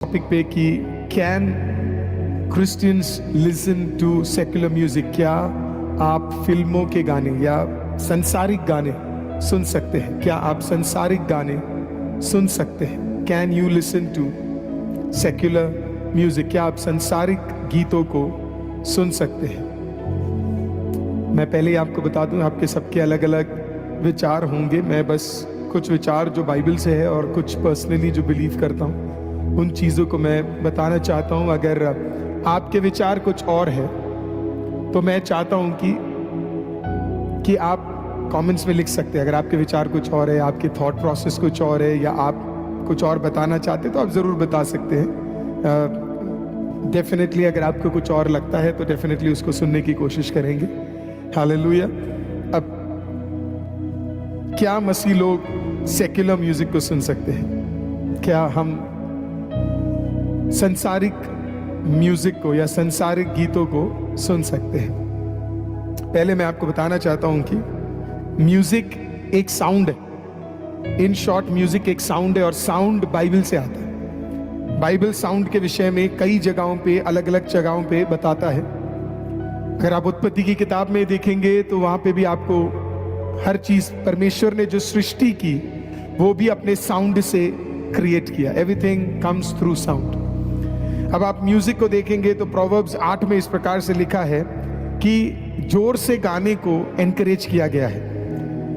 Topic पे कि can Christians listen to secular music. क्या आप फिल्मों के गाने या संसारिक गाने सुन सकते हैं? क्या आप संसारिक गाने सुन सकते हैं? Can you listen to secular music? क्या आप संसारिक गीतों को सुन सकते हैं? मैं पहले ही आपको बता दूं, आपके सबके अलग अलग विचार होंगे। मैं बस कुछ विचार जो बाइबल से है और कुछ पर्सनली जो बिलीव करता हूं उन चीज़ों को मैं बताना चाहता हूं। अगर आपके विचार कुछ और है तो मैं चाहता हूं कि आप कमेंट्स में लिख सकते हैं। अगर आपके विचार कुछ और है, आपके थॉट प्रोसेस कुछ और है, या आप कुछ और बताना चाहते हैं तो आप ज़रूर बता सकते हैं। डेफिनेटली अगर आपको कुछ और लगता है तो डेफिनेटली उसको सुनने की कोशिश करेंगे। हालेलुया। अब क्या मसीह लोग सेक्युलर म्यूजिक को सुन सकते हैं? क्या हम संसारिक म्यूजिक को या संसारिक गीतों को सुन सकते हैं? पहले मैं आपको बताना चाहता हूं कि म्यूजिक एक साउंड है। इन शॉर्ट, म्यूजिक एक साउंड है और साउंड बाइबल से आता है। बाइबल साउंड के विषय में कई जगहों पे, अलग अलग जगहों पे बताता है। अगर आप उत्पत्ति की किताब में देखेंगे तो वहां पे भी आपको हर चीज, परमेश्वर ने जो सृष्टि की वो भी अपने साउंड से क्रिएट किया। Everything comes through sound. अब आप म्यूजिक को देखेंगे तो प्रोवर्ब्स 8 में इस प्रकार से लिखा है कि जोर से गाने को एनकरेज किया गया है।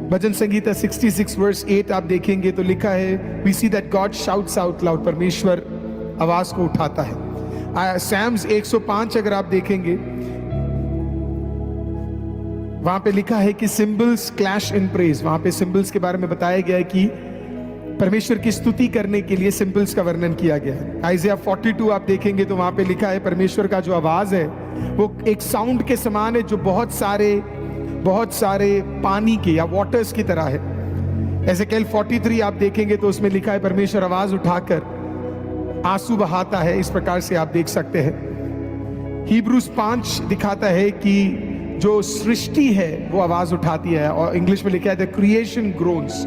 भजन संगीता 66 वर्स 8 आप देखेंगे तो लिखा है, we see that God shouts out loud. परमेश्वर आवाज को उठाता है। सैम्स 105 अगर आप देखेंगे वहां पे लिखा है कि सिंबल्स क्लैश इन प्रेज। वहां पे सिंबल्स के बारे में बताया गया है कि परमेश्वर की स्तुति करने के लिए सिंबल्स का वर्णन किया गया है। आइज़िया 42 आप देखेंगे तो वहां पे लिखा है, परमेश्वर का जो आवाज है वो एक साउंड के समान है जो बहुत सारे पानी के या वाटर्स की तरह है। एज़ेकिएल 43 आप देखेंगे तो उसमें लिखा है, परमेश्वर आवाज उठाकर आंसू बहाता है। इस प्रकार से आप देख सकते हैं। हिब्रूज 5 दिखाता है कि जो सृष्टि है वो आवाज उठाती है, और इंग्लिश में लिखा है द क्रिएशन ग्रोन्स।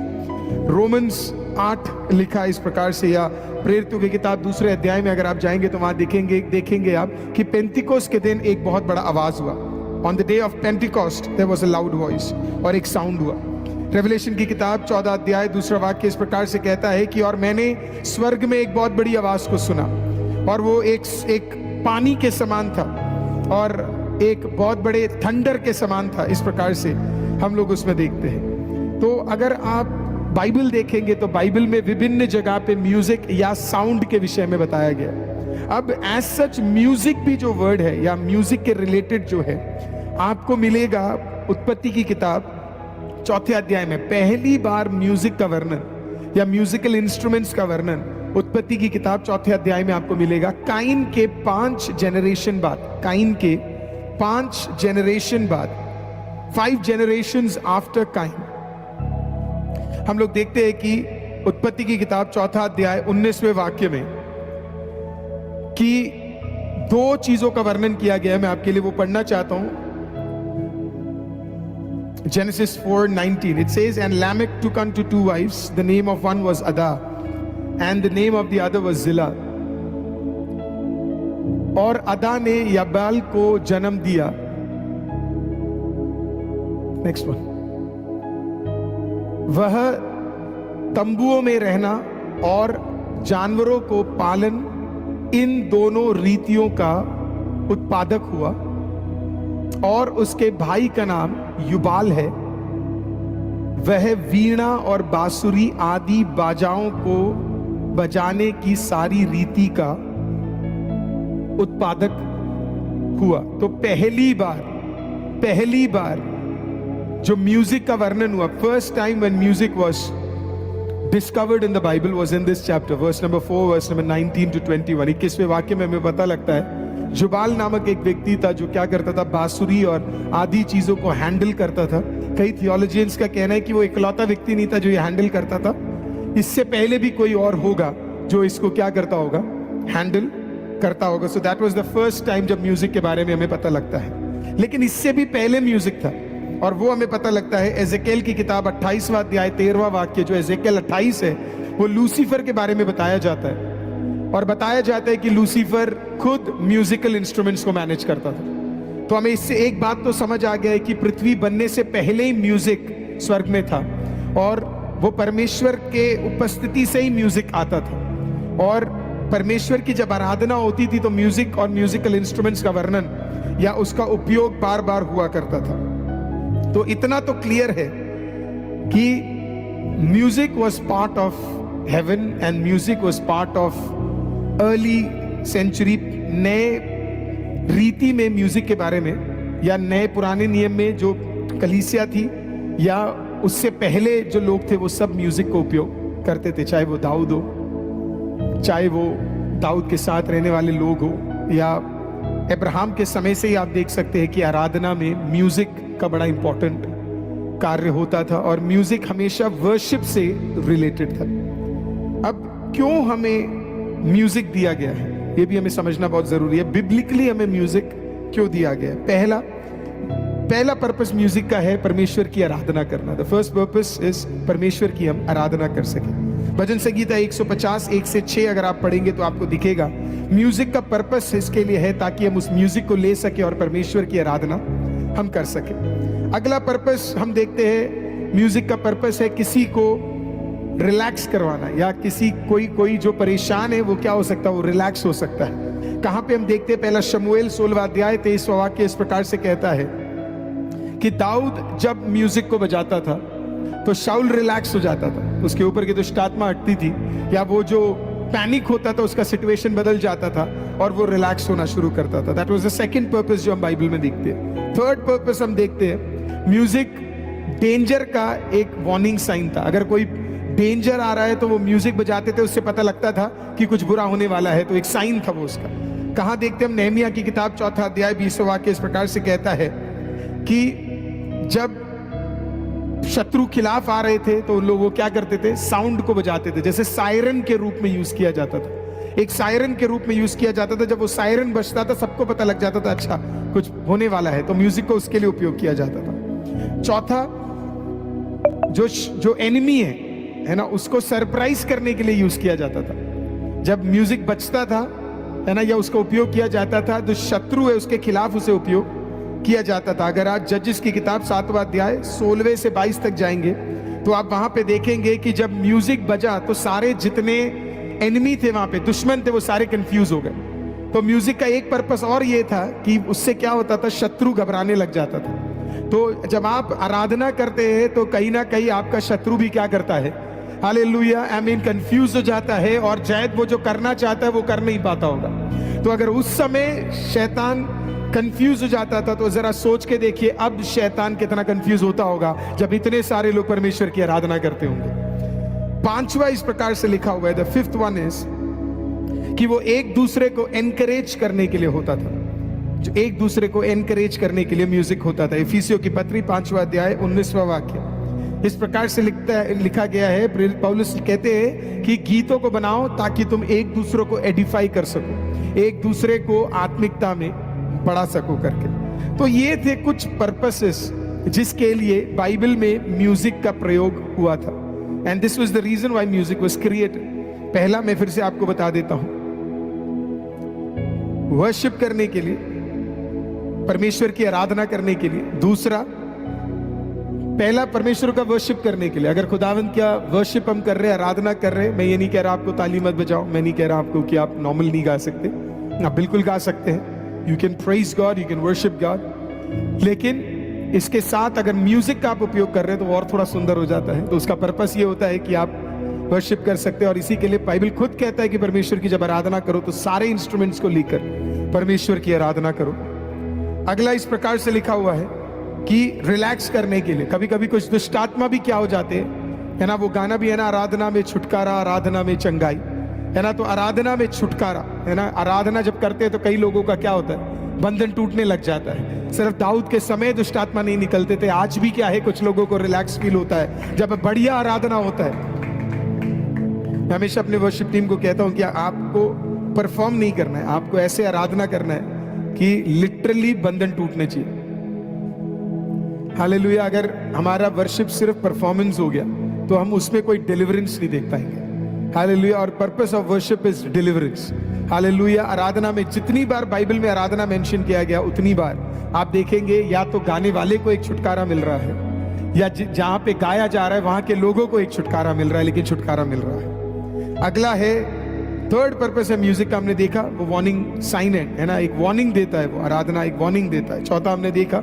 रोमन्स 8 लिखा इस प्रकार से, या प्रेरितों की किताब 2 अध्याय में अगर आप जाएंगे तो वहां देखेंगे आप कि पेंटिकोस्ट के दिन एक बहुत बड़ा आवाज हुआ। On the day of Pentecost there was a loud voice, और एक साउंड हुआ। रेवलेशन की किताब 14 अध्याय 2 वाक्य इस प्रकार से कहता है कि और मैंने स्वर्ग में एक बहुत बड़ी आवाज को सुना, और वो एक पानी के समान था और एक बहुत बड़े थंडर के समान था। इस प्रकार से हम लोग उसमें देखते हैं। तो अगर आप बाइबल देखेंगे तो बाइबल में विभिन्न जगह पे म्यूजिक या साउंड के विषय में बताया गया। अब एज सच म्यूजिक भी जो वर्ड है या म्यूजिक के रिलेटेड जो है आपको मिलेगा उत्पत्ति की किताब 4 अध्याय में। पहली बार म्यूजिक का वर्णन या म्यूजिकल इंस्ट्रूमेंट्स का वर्णन उत्पत्ति की किताब 4 अध्याय में आपको मिलेगा। काइन के 5 जनरेशन बाद, काइन के 5 जनरेशन बाद, 5 जनरेशंस आफ्टर काइन, हम लोग देखते हैं कि उत्पत्ति की किताब 4 अध्याय 19वें वाक्य में कि 2 चीजों का वर्णन किया गया है। मैं आपके लिए वो पढ़ना चाहता हूं। Genesis 4:19 it says, and Lamech took unto 2 wives, the name of one was Ada and the name of the other was Zillah, और अदा ने यबाल को जन्म दिया। नेक्स्ट वन, वह तंबुओं में रहना और जानवरों को पालन, इन दोनों रीतियों का उत्पादक हुआ, और उसके भाई का नाम युबाल है। वह वीणा और बांसुरी आदि बाजाओं को बजाने की सारी रीति का उत्पादक हुआ। तो पहली बार जो म्यूजिक का वर्णन हुआ, first time when music was discovered in the Bible was in this chapter, verse number 4, verse number 19 to 21। 21वें वाक्य में हमें पता लगता है जुबाल नामक एक व्यक्ति था जो क्या करता था, बांसुरी और आदि चीजों को हैंडल करता था। कई थियोलॉजियंस का कहना है कि वो इकलौता व्यक्ति नहीं था जो ये हैंडल करता था, इससे पहले भी कोई और होगा जो इसको क्या करता होगा, हैंडल करता होगा। So that was the first time जब म्यूजिक के बारे में हमें पता लगता है। लेकिन इससे भी पहले म्यूजिक था, और वो हमें पता लगता है एजेकिएल की किताब 28वां अध्याय 13वां वाक्य, जो एजेकिएल 28 है वो लूसीफर के बारे में बताया जाता है। और बताया जाता है कि लूसीफर खुद म्यूजिकल इंस्ट्रूमेंट्स को मैनेज करता था। तो हमें इससे एक बात तो समझ आ गया है कि पृथ्वी बनने से पहले ही म्यूजिक स्वर्ग में था और वो परमेश्वर के उपस्थिति से ही म्यूजिक आता था, और परमेश्वर की जब आराधना होती थी तो म्यूजिक और म्यूजिकल इंस्ट्रूमेंट्स का वर्णन या उसका उपयोग बार बार हुआ करता था। तो इतना तो क्लियर है कि music was part of heaven and music was part of early century. नए रीति में म्यूजिक के बारे में या नए पुराने नियम में जो कलीसिया थी या उससे पहले जो लोग थे वो सब म्यूजिक को उपयोग करते थे, चाहे वो दाऊद हो, चाहे वो दाऊद के साथ रहने वाले लोग हो, या अब्राहम के समय से ही आप देख सकते हैं कि आराधना में म्यूजिक का बड़ा इंपॉर्टेंट कार्य होता था और म्यूजिक हमेशा वर्शिप से रिलेटेड था। अब क्यों हमें म्यूजिक दिया गया है ये भी हमें समझना बहुत जरूरी है। बिब्लिकली हमें म्यूजिक क्यों दिया गया है? पहला पर्पस म्यूजिक का है परमेश्वर की आराधना करना। द फर्स्ट पर्पस इज परमेश्वर की हम आराधना कर सके। भजन संगीता 150 1 से 6 अगर आप पढ़ेंगे तो आपको दिखेगा म्यूजिक का पर्पस इसके लिए है ताकि हम उस म्यूजिक को ले सके और परमेश्वर की आराधना हम कर सके। अगला पर्पस हम देखते हैं, म्यूजिक का पर्पस है किसी को रिलैक्स करवाना, या किसी कोई जो परेशान है वो क्या हो सकता है, वो रिलैक्स हो सकता है। कहां पे हम देखते हैं, पहला शमूएल 16वां अध्याय 23वां वाक्य इस प्रकार से कहता है कि दाऊद जब म्यूजिक को बजाता था तो शाऊल रिलैक्स हो जाता था, उसके ऊपर की दुष्ट आत्मा हटती थी, या वो जो पैनिक होता था उसका सिचुएशन बदल जाता था और वो रिलैक्स होना शुरू करता था। That was the second purpose जो हम बाइबल में देखते हैं। थर्ड पर्पस हम देखते हैं, म्यूजिक डेंजर का एक वार्निंग साइन था। अगर कोई डेंजर आ रहा है तो वो म्यूजिक बजाते थे, उससे पता लगता था कि कुछ बुरा होने वाला है, तो एक साइन था वो उसका। कहां देखते हैं हम, नेहमिया की किताब 4वां अध्याय 20वां वाक्य इस प्रकार से कहता है कि जब शत्रु खिलाफ आ रहे थे तो लोग वो क्या करते थे, साउंड को बजाते थे, जैसे सायरन के रूप में यूज किया जाता था। एक सायरन के रूप में यूज किया जाता था। जब वो सायरन बजता था सबको पता लग जाता था अच्छा कुछ होने वाला है, तो म्यूजिक को उसके लिए उपयोग किया जाता था। चौथा, जो एनिमी है ना, उसको सरप्राइज करने के लिए यूज किया जाता था। जब म्यूजिक बजता था है ना, या उसका उपयोग किया जाता था, जो शत्रु है उसके खिलाफ उसे उपयोग किया जाता था। अगर आज जजेस की किताब 7वां अध्याय 16 से 22 तक जाएंगे तो आप वहां पे देखेंगे कि जब म्यूजिक बजा तो सारे जितने एनिमी थे वहां पे, दुश्मन थे, वो सारे कंफ्यूज हो गए। तो म्यूजिक का एक पर्पस और ये था कि उससे क्या होता था, शत्रु घबराने लग जाता था। तो जब आप आराधना करते हैं तो कहीं ना कहीं आपका शत्रु भी क्या करता है, हालेलुया, आमीन, कंफ्यूज हो जाता है और शायद वो जो करना चाहता है वो कर नहीं पाता होगा। तो अगर उस समय शैतान कंफ्यूज हो जाता था तो जरा सोच के देखिए अब शैतान कितना कंफ्यूज होता होगा जब इतने सारे लोग परमेश्वर की आराधना करते होंगे। पांचवा इस प्रकार से लिखा हुआ है, द फिफ्थ वन इज कि वो एक दूसरे को एनकरेज करने के लिए होता था। जो एक दूसरे को एनकरेज करने के लिए म्यूजिक होता था। इफिसियों की पत्री 5वां अध्याय 19वां वाक्य इस प्रकार से लिखा गया है, प्रेरित पौलुस कहते हैं कि गीतों को बनाओ ताकि तुम एक दूसरे को एडिफाई कर सको, एक दूसरे को आत्मिकता में बढ़ा सको करके। तो ये थे कुछ पर्पसेस जिसके लिए बाइबल में म्यूजिक का प्रयोग हुआ था, and this was the reason why music was created. पहला मैं फिर से आपको बता देता हूं, वर्शिप करने के लिए, परमेश्वर की आराधना करने के लिए। दूसरा, पहला परमेश्वर का वर्शिप करने के लिए। अगर खुदावंद का वर्शिप हम कर रहे हैं, आराधना कर रहे हैं, मैं ये नहीं कह रहा आपको ताली मत बजाओ, मैं नहीं कह रहा आपको कि आप नॉर्मल नहीं गा सकते, आप बिल्कुल गा सकते हैं। You can praise God, you can worship God, लेकिन इसके साथ अगर म्यूजिक का आप उपयोग कर रहे हैं तो और थोड़ा सुंदर हो जाता है। तो उसका पर्पस ये होता है कि आप वर्शिप कर सकते हैं, और इसी के लिए बाइबल खुद कहता है कि परमेश्वर की जब आराधना करो तो सारे इंस्ट्रूमेंट्स को लेकर परमेश्वर की आराधना करो। अगला इस प्रकार से लिखा हुआ है कि रिलैक्स करने के लिए। कभी कभी कुछ दुष्ट आत्मा भी क्या हो जाते हैं, है ना, वो गाना भी है ना, आराधना में छुटकारा, आराधना में चंगाई, है ना। तो आराधना में छुटकारा, है ना, आराधना जब करते हैं तो कई लोगों का क्या होता है, बंधन टूटने लग जाता है। सिर्फ दाऊद के समय दुष्ट आत्मा नहीं निकलते थे, आज भी क्या है, कुछ लोगों को रिलैक्स फील होता है जब बढ़िया आराधना होता है। मैं हमेशा अपने वर्शिप टीम को कहता हूं कि आपको परफॉर्म नहीं करना है, आपको ऐसे आराधना करना है कि लिटरली बंधन टूटने चाहिए। हालेलुया। अगर हमारा वर्शिप सिर्फ परफॉर्मेंस हो गया तो हम उसमें कोई डिलीवरेंस नहीं देख पाएंगे, हालेलुया। और purpose of worship is deliverance. Hallelujah. आराधना में जितनी बार बाइबल में आराधना मेंशन किया गया उतनी बार आप देखेंगे या तो गाने वाले को एक छुटकारा मिल रहा है, या जहां पे गाया जा रहा है वहां के लोगों को एक छुटकारा मिल रहा है, लेकिन छुटकारा मिल रहा है। अगला है थर्ड पर्पस है म्यूजिक का, हमने देखा वो वार्निंग साइन है ना, एक वार्निंग देता है, वो आराधना एक वार्निंग देता है। चौथा हमने देखा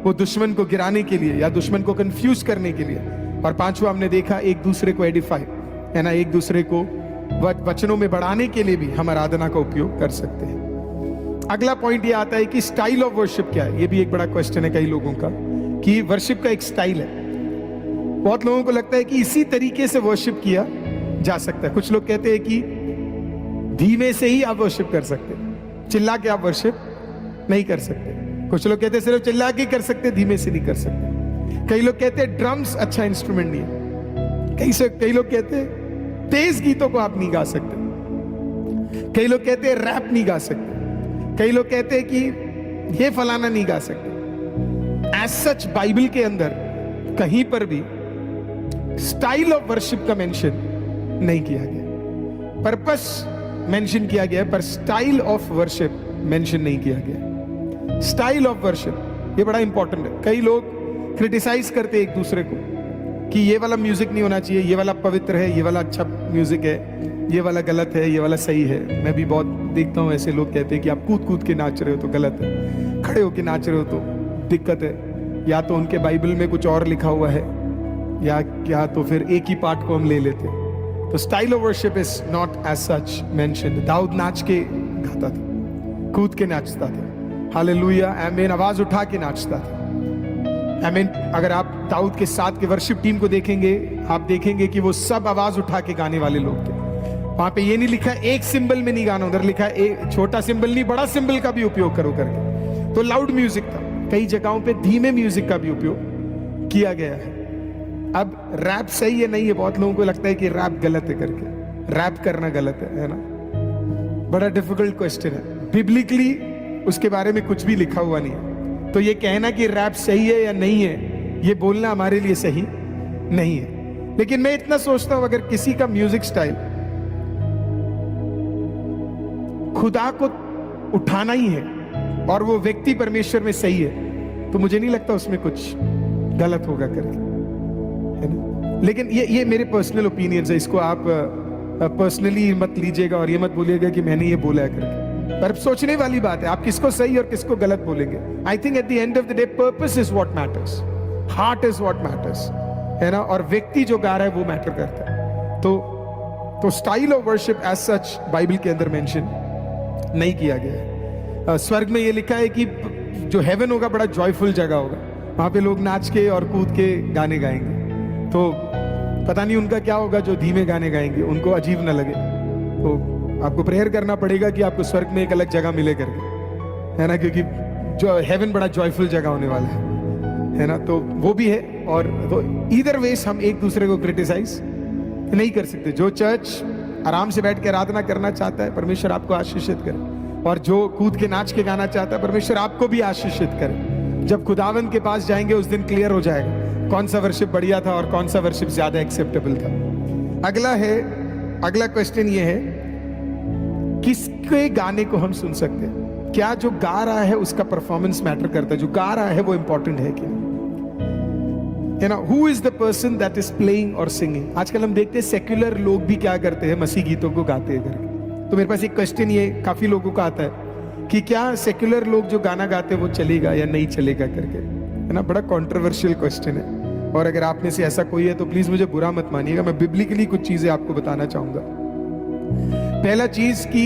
वो दुश्मन को गिराने के लिए या दुश्मन को कंफ्यूज करने के लिए। और पांचवा हमने देखा एक दूसरे को एडिफाई, है ना, एक दूसरे को वचनों में बढ़ाने के लिए भी हम आराधना का उपयोग कर सकते हैं। अगला पॉइंट ये आता है कि स्टाइल ऑफ वर्शिप क्या है। ये भी एक बड़ा क्वेश्चन है कई लोगों का कि वर्शिप का एक स्टाइल है। बहुत लोगों को लगता है कि इसी तरीके से वर्शिप किया जा सकता है। कुछ लोग कहते हैं कि धीमे से ही आप वर्शिप कर सकते हैं, चिल्ला के आप वर्शिप नहीं कर सकते। कुछ लोग कहते हैं सिर्फ चिल्ला के कर सकते, धीमे से नहीं कर सकते। कई लोग कहते हैं ड्रम्स अच्छा इंस्ट्रूमेंट नहीं है। कई लोग कहते हैं तेज गीतों को आप नहीं गा सकते। कई लोग कहते हैं रैप नहीं गा सकते। कई लोग कहते हैं कि ये फलाना नहीं गा सकते। एज सच बाइबल के अंदर कहीं पर भी स्टाइल ऑफ वर्शिप का मेंशन नहीं किया गया। पर्पस मेंशन किया गया है पर स्टाइल ऑफ वर्शिप मेंशन नहीं किया गया। स्टाइल ऑफ वर्शिप ये बड़ा इंपॉर्टेंट है। कई लोग क्रिटिसाइज करते एक दूसरे को कि ये वाला म्यूजिक नहीं होना चाहिए, ये वाला पवित्र है, ये वाला अच्छा म्यूजिक है, ये वाला गलत है, ये वाला सही है। मैं भी बहुत देखता हूँ ऐसे लोग कहते हैं कि आप कूद कूद के नाच रहे हो तो गलत है, खड़े होके नाच रहे हो तो दिक्कत है, या तो उनके बाइबल में कुछ और लिखा हुआ है या तो फिर एक ही पार्ट को हम ले लेते हैं। तो style of worship is not as such mentioned. Daud नाच के गाता था, कूद के नाचता था, हालेलुया, आमीन, आवाज उठा के नाचता था, आमीन। अगर आप दाऊद के साथ के वर्शिप टीम को देखेंगे, आप देखेंगे कि वो सब आवाज उठा के गाने वाले लोग थे। वहां पे ये नहीं लिखा एक सिंबल में नहीं गाना, उधर लिखा एक छोटा सिंबल नहीं बड़ा सिंबल का भी उपयोग करो करके। तो लाउड म्यूजिक था, कई जगहों पे धीमे म्यूजिक का भी उपयोग किया गया है। अब रैप सही है नहीं है, बहुत लोगों को लगता है कि रैप गलत है करके, रैप करना गलत है ना। बड़ा डिफिकल्ट क्वेश्चन है। बिब्लिकली उसके बारे में कुछ भी लिखा हुआ नहीं है, तो ये कहना कि रैप सही है या नहीं है, ये बोलना हमारे लिए सही नहीं है। लेकिन मैं इतना सोचता हूं अगर किसी का म्यूजिक स्टाइल खुदा को उठाना ही है और वो व्यक्ति परमेश्वर में सही है, तो मुझे नहीं लगता उसमें कुछ गलत होगा करके, है ना। लेकिन ये मेरे पर्सनल ओपिनियंस है, इसको आप पर्सनली मत लीजिएगा और ये मत बोलिएगा कि मैंने ये बोला है करके। पर सोचने वाली बात है, आप किसको सही और किसको गलत बोलेंगे। I think at the end of the day purpose is what matters, heart is what matters, है ना। और व्यक्ति जो गा रहा है वो मैटर करता है। तो style of worship as such Bible के अंदर मेंशन नहीं किया गया है। स्वर्ग में ये लिखा है कि जो हेवन होगा बड़ा जॉयफुल जगह होगा, वहां पे लोग नाच के और कूद के गाने गाएंगे। तो पता नहीं उनका क्या होगा जो धीमे गाने गाएंगे, उनको अजीब ना लगे। तो आपको प्रेयर करना पड़ेगा कि आपको स्वर्ग में एक अलग जगह मिले करके, है ना, क्योंकि जो हेवन बड़ा जॉयफुल जगह होने वाला है ना। तो वो भी है। और तो ईदर वेज हम एक दूसरे को क्रिटिसाइज नहीं कर सकते। जो चर्च आराम से बैठ के आराधना करना चाहता है, परमेश्वर आपको आशीषित करे, और जो कूद के नाच के गाना चाहता है, परमेश्वर आपको भी आशीषित करे। जब खुदावंद के पास जाएंगे उस दिन क्लियर हो जाएगा कौन सा वर्शिप बढ़िया था और कौन सा वर्शिप ज्यादा एक्सेप्टेबल था। अगला क्वेश्चन ये है, किसके गाने को हम सुन सकते हैं? क्या जो गा रहा है उसका परफॉर्मेंस मैटर करता है? जो गा रहा है वो इंपॉर्टेंट है कि नहीं, है ना। Who is the person that is playing और सिंगिंग। आजकल हम देखते हैं सेक्युलर लोग भी क्या करते हैं, मसीह गीतों को गाते हैं करके। तो मेरे पास एक क्वेश्चन ये काफी लोगों का आता है कि क्या सेक्युलर लोग जो गाना गाते हैं वो चलेगा या नहीं चलेगा करके, है ना। बड़ा कंट्रोवर्शियल क्वेश्चन है, और अगर आप में से ऐसा कोई है तो प्लीज मुझे बुरा मत मानिएगा। मैं बिब्लिकली कुछ चीजें आपको बताना चाहूंगा। पहला चीज कि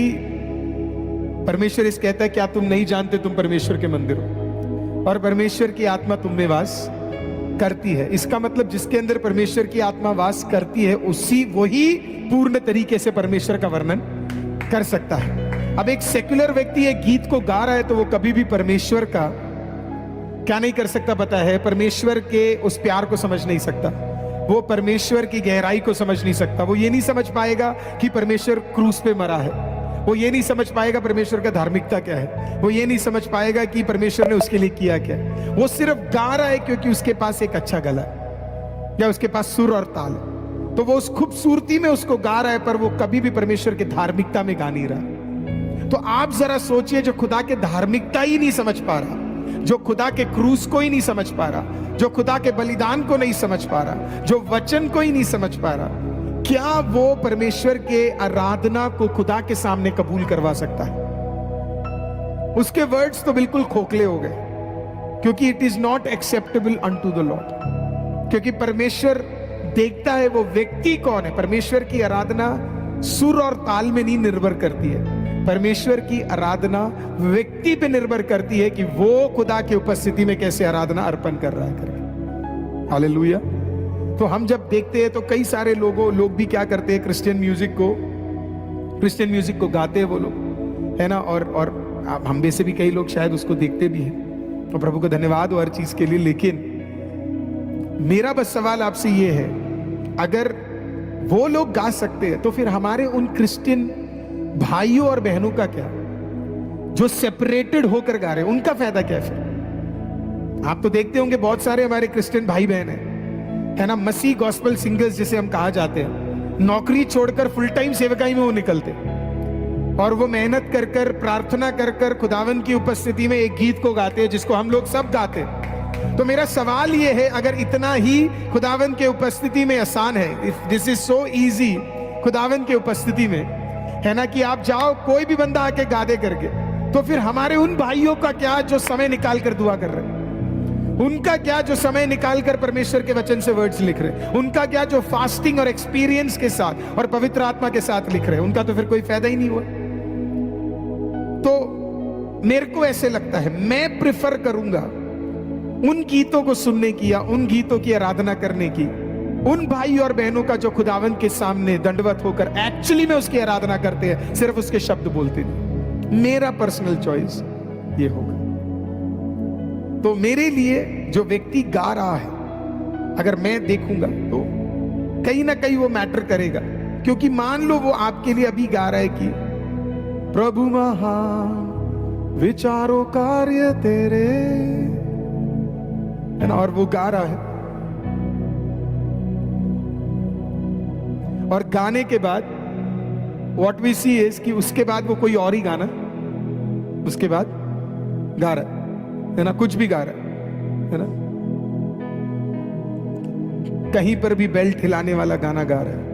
परमेश्वर इस कहता है क्या तुम नहीं जानते तुम परमेश्वर के मंदिर हो और परमेश्वर की आत्मा तुम में वास करती है। इसका मतलब जिसके अंदर परमेश्वर की आत्मा वास करती है वही पूर्ण तरीके से परमेश्वर का वर्णन कर सकता है। अब एक सेक्युलर व्यक्ति एक गीत को गा रहा है तो वो कभी भी परमेश्वर का क्या नहीं कर सकता पता है, परमेश्वर के उस प्यार को समझ नहीं सकता, वो परमेश्वर की गहराई को समझ नहीं सकता। वो ये नहीं समझ पाएगा कि परमेश्वर क्रूस पे मरा है, वो ये नहीं समझ पाएगा परमेश्वर का धार्मिकता क्या है, वो ये नहीं समझ पाएगा कि परमेश्वर ने उसके लिए किया क्या है। वो सिर्फ गा रहा है क्योंकि उसके पास एक अच्छा गला है या उसके पास सुर और ताल है। तो वो उस खूबसूरती में उसको गा रहा है, पर वो कभी भी परमेश्वर के धार्मिकता में गा नहीं रहा। तो आप जरा सोचिए, जो खुदा के धार्मिकता ही नहीं समझ पा रहा, जो खुदा के क्रूस को ही नहीं समझ पा रहा, जो खुदा के बलिदान को नहीं समझ पा रहा, जो वचन को ही नहीं समझ पा रहा, क्या वो परमेश्वर के आराधना को खुदा के सामने कबूल करवा सकता है? उसके वर्ड्स तो बिल्कुल खोखले हो गए, क्योंकि it is not acceptable unto the Lord. क्योंकि परमेश्वर देखता है वो व्यक्ति कौन है। परमेश्वर की आराधना सुर और ताल में नहीं निर्भर करती है, परमेश्वर की आराधना व्यक्ति पे निर्भर करती है कि वो खुदा की उपस्थिति में कैसे आराधना अर्पण कर रहा है करके। हालेलुया। तो हम जब देखते हैं तो कई सारे लोग भी क्या करते हैं, क्रिश्चियन म्यूजिक को गाते हैं वो लोग, है ना। और हम में से भी कई लोग शायद उसको देखते भी हैं, तो प्रभु को धन्यवाद हो हर चीज के लिए। लेकिन मेरा बस सवाल आपसे ये है, अगर वो लोग गा सकते हैं तो फिर हमारे उन क्रिश्चियन भाइयों और बहनों का क्या, जो सेपरेटेड होकर गा रहे हैं, उनका फायदा क्या है फिर? आप तो देखते होंगे बहुत सारे हमारे क्रिश्चियन भाई बहन है ना, मसीह गॉस्पेल सिंगर्स जिसे हम कहा जाते हैं, नौकरी छोड़कर फुल टाइम सेवकाई में वो निकलते और वो मेहनत कर कर प्रार्थना कर कर खुदावन की उपस्थिति में एक गीत को गाते हैं जिसको हम लोग सब गाते हैं। तो मेरा सवाल ये है, अगर इतना ही खुदावन के उपस्थिति में आसान है, if this is so easy खुदावन के उपस्थिति में, है ना, कि आप जाओ कोई भी बंदा आके गा दे करके, तो फिर हमारे उन भाइयों का क्या जो समय निकाल कर दुआ कर रहे हैं? उनका क्या जो समय निकाल कर परमेश्वर के वचन से वर्ड्स लिख रहे हैं? उनका क्या जो फास्टिंग और एक्सपीरियंस के साथ और पवित्र आत्मा के साथ लिख रहे हैं? उनका तो फिर कोई फायदा ही नहीं हुआ। तो मेरे को ऐसे लगता है, मैं प्रिफर करूंगा उन गीतों को सुनने की या उन गीतों की आराधना करने की, उन भाई और बहनों का जो खुदावन के सामने दंडवत होकर एक्चुअली में उसकी आराधना करते हैं, सिर्फ उसके शब्द बोलते नहीं। मेरा पर्सनल चॉइस ये होगा। तो मेरे लिए जो व्यक्ति गा रहा है, अगर मैं देखूंगा तो कहीं ना कहीं वो मैटर करेगा, क्योंकि मान लो वो आपके लिए अभी गा रहा है कि प्रभु महान विचारों कार्य तेरे, है ना, और वो गा रहा है, और गाने के बाद व्हाट वी सी इज कि उसके बाद वो कोई और ही गाना उसके बाद गा रहा है ना, कुछ भी गा रहा है ना, कहीं पर भी बेल्ट हिलाने वाला गाना गा रहा है,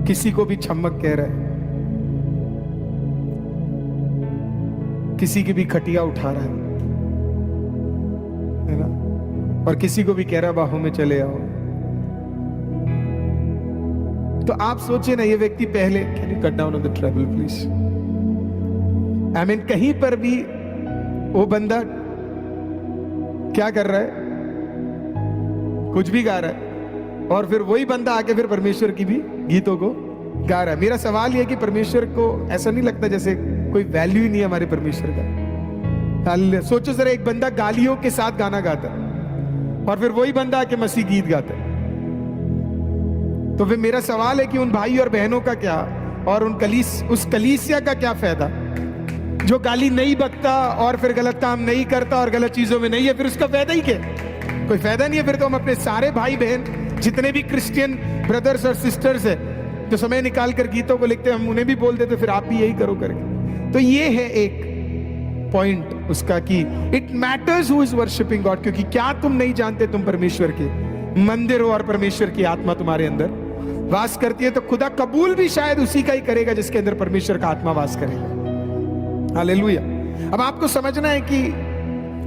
किसी को भी छम्मक कह रहा है, किसी की भी खटिया उठा रहा है ना, और किसी को भी कह रहा बाहों में चले आओ। तो आप सोचिए ना, ये व्यक्ति पहले, can you cut down on the treble please, I mean कहीं पर भी वो बंदा क्या कर रहा है, कुछ भी गा रहा है, और फिर वही बंदा आके फिर परमेश्वर की भी गीतों को गा रहा है। मेरा सवाल यह कि परमेश्वर को ऐसा नहीं लगता जैसे कोई वैल्यू ही नहीं है हमारे परमेश्वर का? सोचो जरा, एक बंदा गालियों के साथ गाना गाता है और फिर वही बंदा आके मसीह गीत गाता है, तो फिर मेरा सवाल है कि उन भाई और बहनों का क्या, और उस कलीसिया का क्या फायदा जो गाली नहीं बकता और फिर गलत काम नहीं करता और गलत चीजों में नहीं है? फिर उसका फायदा ही क्या? कोई फायदा नहीं है। फिर तो हम अपने सारे भाई बहन जितने भी क्रिश्चियन ब्रदर्स और सिस्टर्स है जो समय निकाल कर गीतों को लिखते हैं, हम उन्हें भी बोल देते फिर आप भी यही करो करके। तो ये है एक पॉइंट उसका कि it matters who is worshipping God, क्योंकि क्या तुम नहीं जानते तुम परमेश्वर के मंदिर हो और परमेश्वर की आत्मा तुम्हारे अंदर वास करती है? तो खुदा कबूल भी शायद उसी का ही करेगा जिसके अंदर परमेश्वर का आत्मा वास करेगा। हालेलुया। अब आपको समझना है कि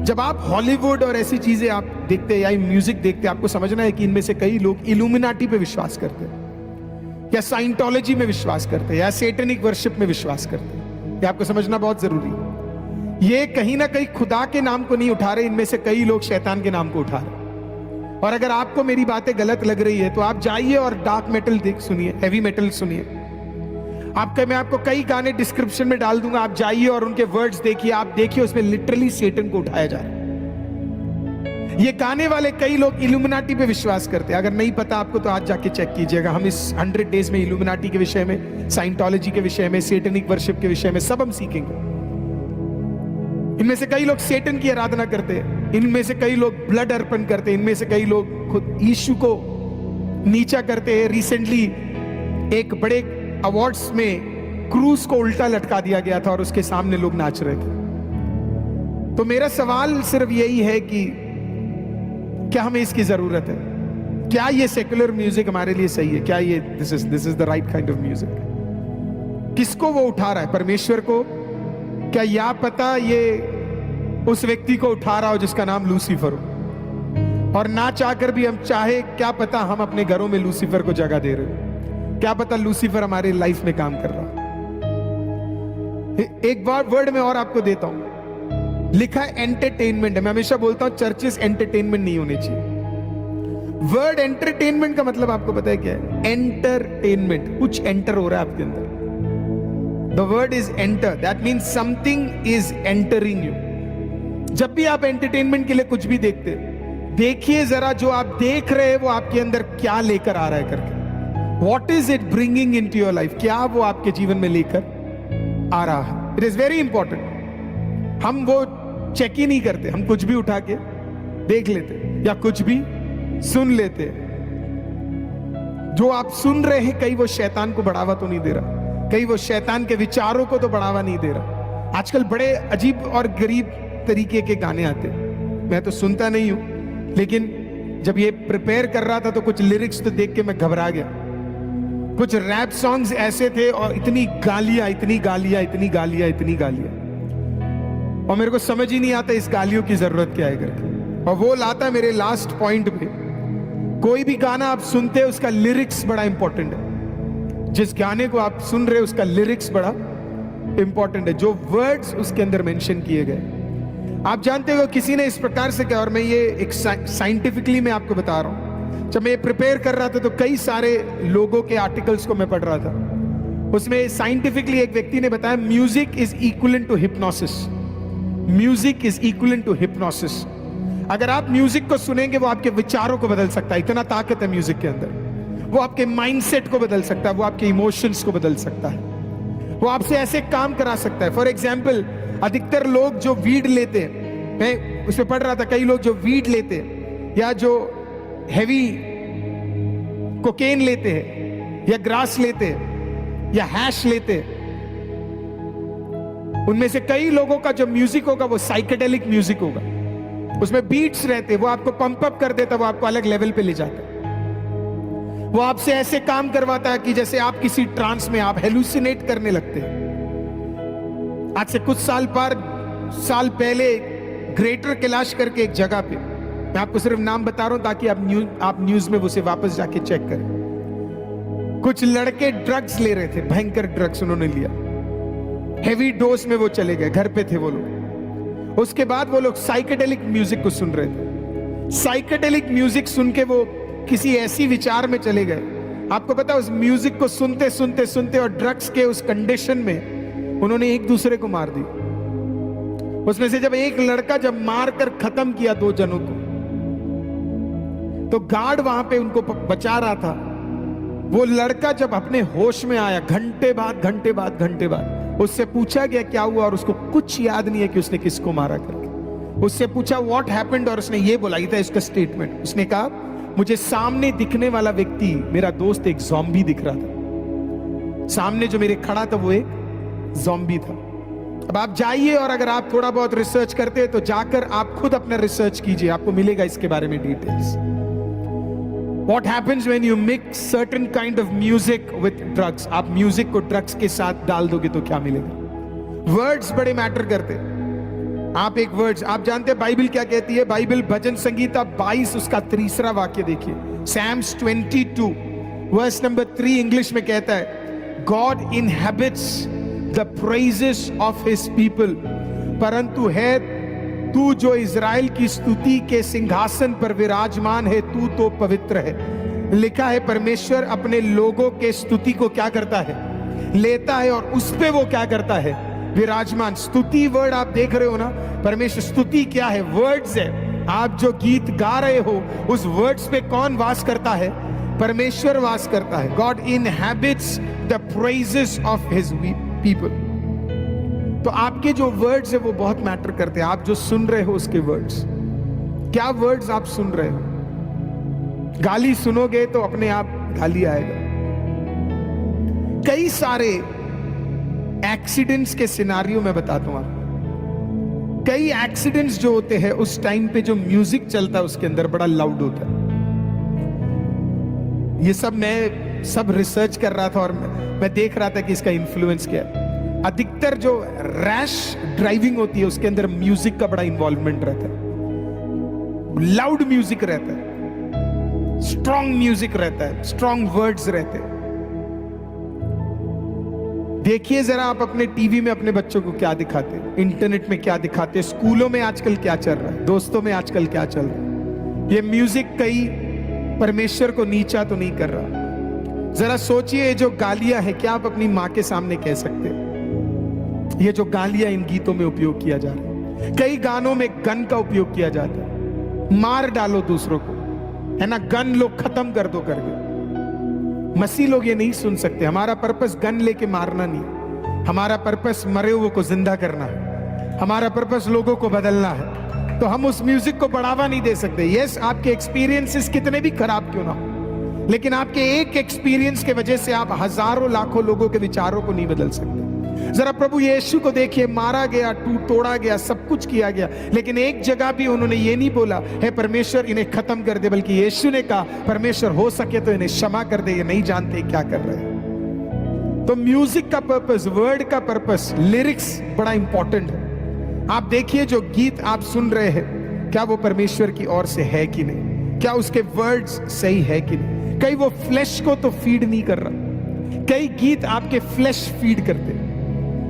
जब आप हॉलीवुड और ऐसी चीजें आप देखते हैं या म्यूजिक देखते हैं, आपको समझना है कि इनमें से कई लोग इल्यूमिनाटी पे विश्वास करते हैं, या साइंटोलॉजी में विश्वास करते हैं, या सेटेनिक वर्शिप में विश्वास करते हैं। ये आपको समझना बहुत जरूरी है। ये कहीं ना कहीं खुदा के नाम को नहीं उठा रहे, इनमें से कई लोग शैतान के नाम को उठा रहे। और अगर आपको मेरी बातें गलत लग रही है तो आप जाइए और डार्क मेटल सुनिए, हैवी मेटल सुनिए। मैं आपको कई गाने डिस्क्रिप्शन में डाल दूंगा, आप जाइए और उनके वर्ड्स देखिए, आप देखिए उसमें लिटरली सेटन को उठाया जा रहा है। ये गाने वाले कई लोग इल्यूमिनाटी पे विश्वास करते हैं। अगर नहीं पता आपको तो आज जाके चेक कीजिएगा। हम इस 100 डेज में इल्यूमिनाटी के विषय में, साइंटोलॉजी के विषय में, सेटनिक वर्शिप के विषय में सब हम सीखेंगे। इनमें से कई लोग सेटन की आराधना करते हैं, इनमें से कई लोग ब्लड अर्पण करते हैं, इनमें से कई लोग खुद यीशु को नीचा करते हैं। रिसेंटली एक बड़े अवार्ड्स में क्रूस को उल्टा लटका दिया गया था और उसके सामने लोग नाच रहे थे। तो मेरा सवाल सिर्फ यही है कि क्या हमें इसकी जरूरत है? क्या ये सेक्युलर म्यूजिक हमारे लिए सही है? क्या ये this is the right kind of music? किसको वो उठा रहा है? परमेश्वर को? क्या या पता ये उस व्यक्ति को उठा रहा हो जिसका नाम लूसीफर हो, और ना चाहकर भी हम चाहे, क्या पता हम अपने घरों में लूसीफर को जगह दे रहे हो, क्या पता लूसीफर हमारी लाइफ में काम कर रहा हो। एक बार वर्ड में और आपको देता हूं, लिखा है एंटरटेनमेंट है। मैं हमेशा बोलता हूं चर्चेस एंटरटेनमेंट नहीं होने चाहिए। वर्ड एंटरटेनमेंट का मतलब आपको पता है क्या है? एंटरटेनमेंट, कुछ एंटर हो रहा है आपके अंदर। The word is enter, that means something is entering you. जब भी आप एंटरटेनमेंट के लिए कुछ भी देखते, देखिए जरा जो आप देख रहे हैं वो आपके अंदर क्या लेकर आ रहा है करके। What is it bringing into your life? क्या वो आपके जीवन में लेकर आ रहा है? It is very important. हम वो चेक ही नहीं करते, हम कुछ भी उठा के देख लेते या कुछ भी सुन लेते। जो आप सुन रहे हैं, कहीं वो शैतान को बढ़ावा तो नहीं दे रहा, कहीं वो शैतान के विचारों को तो बढ़ावा नहीं दे रहा। आजकल बड़े अजीब और गरीब तरीके के गाने आते, मैं तो सुनता नहीं हूं, लेकिन जब ये प्रिपेयर कर रहा था तो कुछ लिरिक्स तो देख के मैं घबरा गया। कुछ रैप सॉन्ग्स ऐसे थे और इतनी गालियां, इतनी गालियां, इतनी गालियां, इतनी गालियां, और मेरे को समझ ही नहीं आता इस गालियों की जरूरत क्या है करके। और वो लाता मेरे लास्ट पॉइंट पे, कोई भी गाना आप सुनते हैं उसका लिरिक्स बड़ा इंपॉर्टेंट है। जिस गाने को आप सुन रहे हो उसका लिरिक्स बड़ा इंपॉर्टेंट है, जो वर्ड्स उसके अंदर मेंशन किए गए। आप जानते हो किसी ने इस प्रकार से कहा, और मैं ये एक साइंटिफिकली मैं आपको बता रहा हूं। जब मैं प्रिपेयर कर रहा था तो कई सारे लोगों के आर्टिकल्स को मैं पढ़ रहा था। उसमें साइंटिफिकली एक व्यक्ति ने बताया music is equivalent to hypnosis. Music is equivalent to hypnosis. अगर आप म्यूजिक को सुनेंगे वो आपके विचारों को बदल सकता है, इतना ताकत है म्यूजिक के अंदर। वो आपके माइंडसेट को बदल सकता है, वो आपके इमोशंस को बदल सकता है, वो आपसे ऐसे काम करा सकता है। फॉर एग्जाम्पल, अधिकतर लोग जो वीड लेते हैं, मैं उसमें पढ़ रहा था, कई लोग जो वीड लेते हैं या जो हैवी कोकेन लेते हैं या ग्रास लेते हैं या हैश लेते हैं, उनमें से कई लोगों का जो म्यूजिक होगा वो साइकेडेलिक म्यूजिक होगा। उसमें बीट्स रहते, वो आपको पंप अप कर देता, वो आपको अलग लेवल पे ले जाता है। वो आपसे ऐसे काम करवाता है कि जैसे आप किसी ट्रांस में, आप हेलुसिनेट करने लगते हैं। आज से कुछ साल पहले ग्रेटर कैलाश करके एक जगह पे, मैं आपको सिर्फ नाम बता रहा हूं ताकि आप न्यूज में उसे वापस जाके चेक करें। कुछ लड़के ड्रग्स ले रहे थे, भयंकर ड्रग्स उन्होंने लिया, हेवी डोज में वो चले गए, घर पे थे वो लोग। उसके बाद वो लोग साइकेडेलिक म्यूजिक को सुन रहे थे। साइकेडेलिक म्यूजिक सुन के वो किसी ऐसी विचार में चले गए। आपको पता है उस म्यूजिक को सुनते सुनते सुनते और ड्रग्स के उस कंडीशन में उन्होंने एक दूसरे को मार दी। उसमें से जब एक लड़का जब मारकर खत्म किया 2 जनों को, तो गार्ड वहां पे उनको बचा रहा था। वो लड़का जब अपने होश में आया, घंटे बाद उससे पूछा गया क्या हुआ, और उसको कुछ याद नहीं है कि उसने किसको मारा करके। उससे पूछा व्हाट हैपेंड, और उसने ये बोला, था इसका स्टेटमेंट, उसने कहा मुझे सामने दिखने वाला व्यक्ति मेरा दोस्त एक ज़ॉम्बी दिख रहा था। सामने जो मेरे खड़ा था वो एक ज़ॉम्बी था। अब आप जाइए और अगर आप थोड़ा बहुत रिसर्च करते हैं तो जाकर आप खुद अपना रिसर्च कीजिए, आपको मिलेगा इसके बारे में details. What happens when you mix certain kind of music with drugs? आप म्यूजिक को ड्रग्स के साथ डाल दोगे तो क्या मिलेगा? वर्ड्स बड़े मैटर करते। आप एक वर्ड्स, आप जानते हैं बाइबल क्या कहती है? बाइबल भजन संगीता 22 उसका 3रा वाक्य देखिए, Psalms 22 वर्स नंबर 3 इंग्लिश में कहता है, God inhabits the praises of his people। परंतु है तू जो इज़राइल की स्तुति के सिंहासन पर विराजमान है, तू तो पवित्र है। लिखा है परमेश्वर अपने लोगों के स्तुति को क्या करता है? लेता है, और उस पे वो क्या करता है? विराजमान। स्तुति वर्ड आप देख रहे हो ना, परमेश्वर स्तुति क्या है? वर्ड्स है। आप जो गीत गा रहे हो उस वर्ड्स पे कौन वास करता है? परमेश्वर वास करता है। God inhabits the praises of his people. तो आपके जो वर्ड्स है वो बहुत मैटर करते हैं। आप जो सुन रहे हो उसके वर्ड्स, क्या वर्ड्स आप सुन रहे हो? गाली सुनोगे तो अपने आप गाली आएगा। कई सारे एक्सीडेंट्स के सिनारियो में बताता हूं आपको। कई एक्सीडेंट्स जो होते हैं उस टाइम पे जो म्यूजिक चलता है उसके अंदर बड़ा लाउड होता है। ये सब मैं सब रिसर्च कर रहा था और मैं देख रहा था कि इसका इन्फ्लुएंस क्या है। अधिकतर जो रैश ड्राइविंग होती है उसके अंदर म्यूजिक का बड़ा इन्वॉल्वमेंट रहता है। लाउड म्यूजिक रहता है, स्ट्रॉन्ग म्यूजिक रहता है, स्ट्रॉन्ग वर्ड्स रहते हैं। देखिए जरा आप अपने टीवी में अपने बच्चों को क्या दिखाते हैं, इंटरनेट में क्या दिखाते हैं, स्कूलों में आजकल क्या चल रहा है, दोस्तों में आजकल क्या चल रहा है। ये म्यूजिक कई परमेश्वर को नीचा तो नहीं कर रहा। जरा सोचिए, जो गालियां हैं क्या आप अपनी मां के सामने कह सकते हैं? ये जो गालियां इन गीतों में उपयोग किया जा रहा है, कई गानों में गन का उपयोग किया जाता है। मार डालो दूसरों को, है ना, गन लो, खत्म कर दो करके। मसीह लोग ये नहीं सुन सकते। हमारा पर्पस गन लेके मारना नहीं, हमारा पर्पस मरे हुए को जिंदा करना है, हमारा पर्पस लोगों को बदलना है। तो हम उस म्यूजिक को बढ़ावा नहीं दे सकते। यस, आपके एक्सपीरियंसेस कितने भी खराब क्यों ना हो, लेकिन आपके एक एक्सपीरियंस के वजह से आप हजारों लाखों लोगों के विचारों को नहीं बदल सकते। जरा प्रभु यीशु को देखिए, मारा गया, तोड़ा गया, सब कुछ किया गया, लेकिन एक जगह भी उन्होंने ये नहीं बोला है परमेश्वर इन्हें खत्म कर दे, बल्कि यीशु ने कहा परमेश्वर हो सके तो इन्हें क्षमा कर दे, ये नहीं जानते क्या कर रहे हैं। तो म्यूजिक का पर्पस, वर्ड का पर्पस, लिरिक्स बड़ा इंपॉर्टेंट है। आप देखिए जो गीत आप सुन रहे हैं, क्या वो परमेश्वर की ओर से है कि नहीं, क्या उसके वर्ड्स सही है कि नहीं। कई वो फ्लैश को तो फीड नहीं कर रहा, कई गीत आपके फ्लैश फीड करते,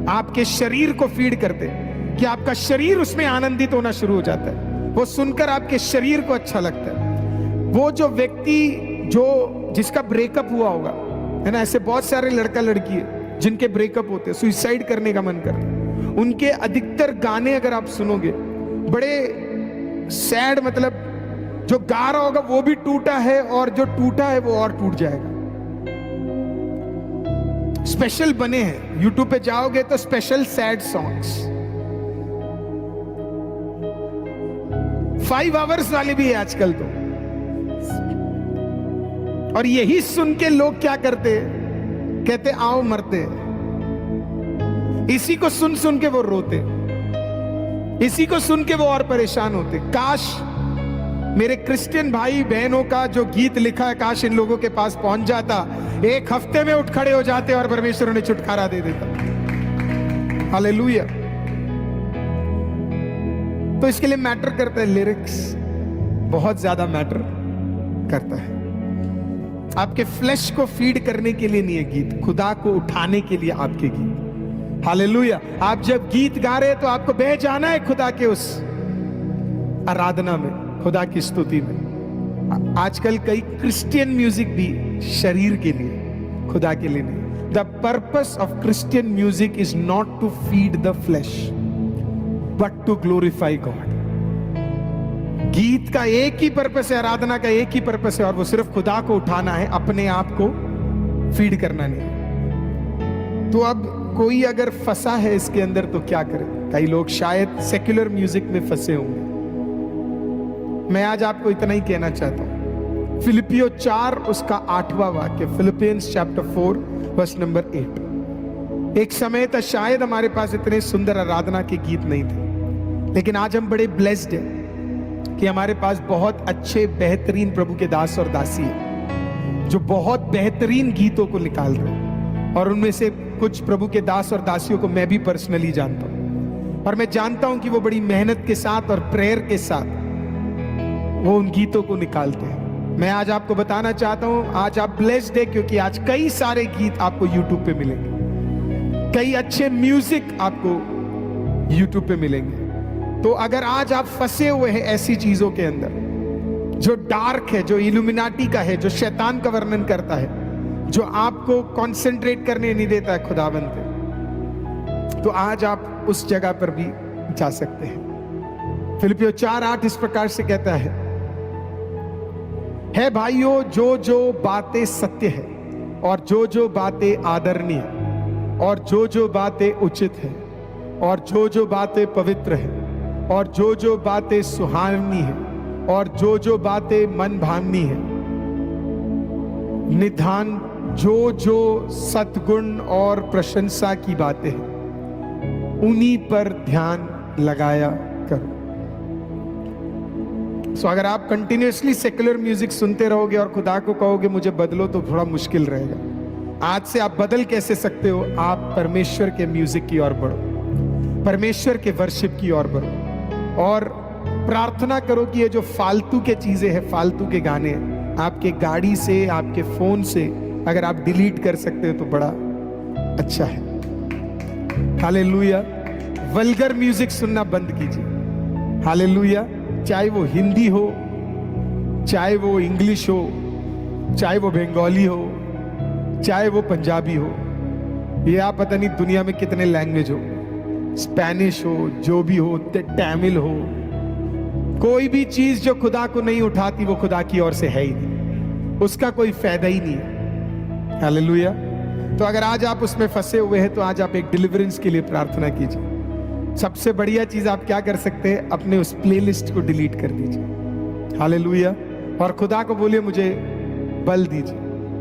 आपके शरीर को फीड करते, कि आपका शरीर उसमें आनंदित होना शुरू हो जाता है, वो सुनकर आपके शरीर को अच्छा लगता है। वो जो व्यक्ति जिसका ब्रेकअप हुआ होगा, है ना, ऐसे बहुत सारे लड़का लड़की है जिनके ब्रेकअप होते, सुसाइड करने का मन करता, उनके अधिकतर गाने अगर आप सुनोगे बड़े सैड, मतलब जो गा रहा होगा वो भी टूटा है और जो टूटा है वो और टूट जाएगा। स्पेशल बने हैं, यूट्यूब पे जाओगे तो स्पेशल सैड सॉन्ग्स, 5 आवर्स वाले भी है आजकल तो। और यही सुन के लोग क्या करते, कहते आओ मरते। इसी को सुन सुन के वो रोते, इसी को सुन के वो और परेशान होते। काश मेरे क्रिश्चियन भाई बहनों का जो गीत लिखा है, काश इन लोगों के पास पहुंच जाता, एक हफ्ते में उठ खड़े हो जाते और परमेश्वर उन्हें छुटकारा दे देता। हालेलुया। तो इसके लिए मैटर करता है, लिरिक्स बहुत ज्यादा मैटर करता है। आपके फ्लैश को फीड करने के लिए नहीं है गीत, खुदा को उठाने के लिए आपके गीत। हालेलुया। आप जब गीत गा रहे हैं तो आपको बह जाना है खुदा के उस आराधना में, खुदा की स्तुति में। आजकल कई क्रिश्चियन म्यूजिक भी शरीर के लिए, खुदा के लिए नहीं। The purpose of Christian music is not to feed the flesh but to glorify God. गीत का एक ही पर्पस है, आराधना का एक ही पर्पस है, और वो सिर्फ खुदा को उठाना है, अपने आप को फीड करना नहीं। तो अब कोई अगर फंसा है इसके अंदर तो क्या करे? कई लोग शायद सेक्युलर म्यूजिक में फंसे होंगे। मैं आज आपको इतना ही कहना चाहता हूं। फिलिपियो 4 उसका 8वां वाक्य, फिलिपियंस चैप्टर 4 वर्स नंबर 8। एक समय था शायद हमारे पास इतने सुंदर आराधना के गीत नहीं थे, लेकिन आज हम बड़े ब्लेस्ड हैं कि हमारे पास बहुत अच्छे बेहतरीन प्रभु के दास और दासी हैं जो बहुत बेहतरीन गीतों को निकाल रहे हैं। और उनमें से कुछ प्रभु के दास और दासियों को मैं भी पर्सनली जानता हूं, और मैं जानता हूं कि वो बड़ी मेहनत के साथ और प्रेयर के साथ वो उन गीतों को निकालते हैं। मैं आज आपको बताना चाहता हूं, आज आप ब्लेस्ड है, क्योंकि आज कई सारे गीत आपको यूट्यूब पे मिलेंगे, कई अच्छे म्यूजिक आपको यूट्यूब पे मिलेंगे। तो अगर आज आप फंसे हुए हैं ऐसी चीजों के अंदर जो डार्क है, जो इल्यूमिनाटी का है, जो शैतान का वर्णन करता है, जो आपको कंसंट्रेट करने नहीं देता है खुदावंद पे, तो आज आप उस जगह पर भी जा सकते हैं। फिलिपियो 4:8 इस प्रकार से कहता है भाइयों, जो जो बातें सत्य है और जो जो बातें आदरणीय और जो जो बातें उचित है और जो जो बातें पवित्र है और जो जो बातें सुहावनी है और जो जो बातें मन भावनी है, निधान जो जो सद्गुण और प्रशंसा की बातें हैं, उन्हीं पर ध्यान लगाया करो। सो अगर आप कंटिन्यूअसली सेक्युलर म्यूजिक सुनते रहोगे और खुदा को कहोगे मुझे बदलो, तो थोड़ा मुश्किल रहेगा। आज से आप बदल कैसे सकते हो? आप परमेश्वर के म्यूजिक की ओर बढ़ो, परमेश्वर के वर्शिप की ओर बढ़ो और प्रार्थना करो कि ये जो फालतू के चीजें हैं, फालतू के गाने आपके गाड़ी से, आपके फोन से अगर आप डिलीट कर सकते हो तो बड़ा अच्छा है। हालेलुया। वल्गर म्यूजिक सुनना बंद कीजिए। हालेलुया। चाहे वो हिंदी हो, चाहे वो इंग्लिश हो, चाहे वो बंगाली हो, चाहे वो पंजाबी हो, ये आप पता नहीं दुनिया में कितने लैंग्वेज हो, स्पेनिश हो, जो भी हो, तमिल हो, कोई भी चीज जो खुदा को नहीं उठाती वो खुदा की ओर से है ही नहीं, उसका कोई फायदा ही नहीं है। हालेलुया। तो अगर आज आप उसमें फंसे हुए हैं तो आज आप एक डिलीवरेंस के लिए प्रार्थना कीजिए। सबसे बढ़िया चीज आप क्या कर सकते हैं? अपने उस प्लेलिस्ट को डिलीट कर दीजिए। हालेलुया। और खुदा को बोलिए मुझे बल दीजिए।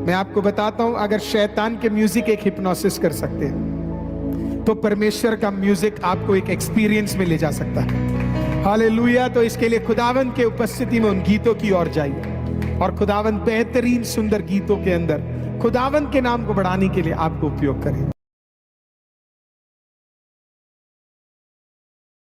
मैं आपको बताता हूं, अगर शैतान के म्यूजिक एक हिप्नोसिस कर सकते हैं तो परमेश्वर का म्यूजिक आपको एक एक्सपीरियंस में ले जा सकता है। हालेलुया। तो इसके लिए खुदावन के उपस्थिति में उन गीतों की ओर जाइए और खुदावन बेहतरीन सुंदर गीतों के अंदर खुदावन के नाम को बढ़ाने के लिए आपको उपयोग करें।